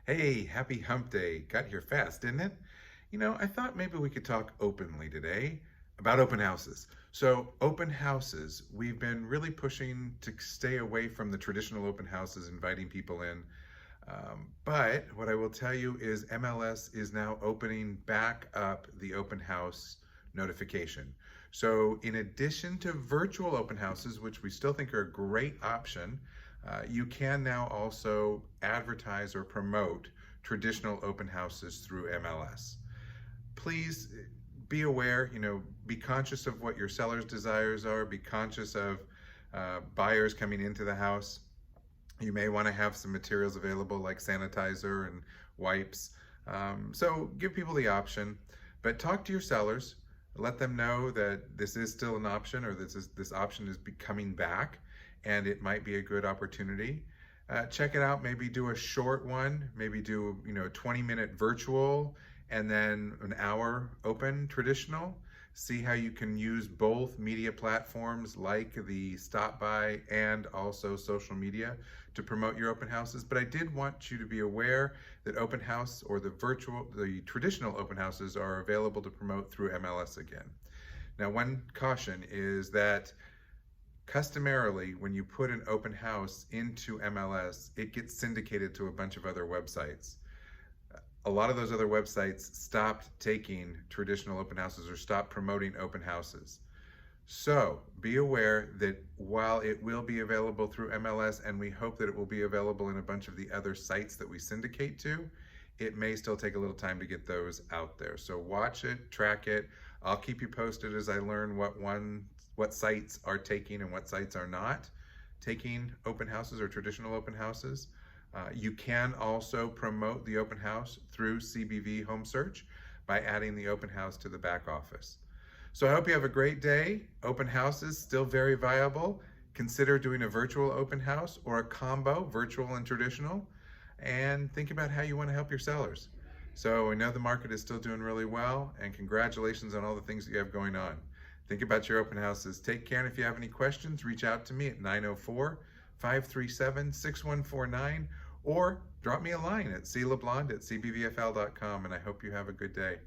Hey, happy hump day. Got here fast, didn't it? I thought maybe we could talk openly today about open houses. So, open houses, we've been really pushing to stay away from the traditional open houses, inviting people in. But what I will tell you is MLS is now opening back up the open house notification. So, in addition to virtual open houses, which we still think are a great option, you can now also advertise or promote traditional open houses through MLS. Please be aware, be conscious of what your seller's desires are, be conscious of buyers coming into the house. You may want to have some materials available like sanitizer and wipes. So give people the option, but talk to your sellers. Let them know that this is still an option, or this option is coming back, and it might be a good opportunity. Check it out. Maybe do a short one. Maybe do a 20-minute virtual and then an hour open traditional. See how you can use both media platforms like the Stop By and also social media to promote your open houses. But I did want you to be aware that open house or the traditional open houses are available to promote through MLS again. Now, one caution is that customarily, when you put an open house into MLS, it gets syndicated to a bunch of other websites. A lot of those other websites stopped taking traditional open houses or stopped promoting open houses. So be aware that while it will be available through MLS, and we hope that it will be available in a bunch of the other sites that we syndicate to, it may still take a little time to get those out there. So watch it, track it. I'll keep you posted as I learn what sites are taking and what sites are not taking open houses or traditional open houses. You can also promote the open house through CBV Home Search by adding the open house to the back office. So I hope you have a great day. Open houses still very viable. Consider doing a virtual open house or a combo, virtual and traditional, and think about how you want to help your sellers. So I know the market is still doing really well, and congratulations on all the things that you have going on. Think about your open houses. Take care, and if you have any questions, reach out to me at 904-537-6149, or drop me a line at clblonde@cbvfl.com, and I hope you have a good day.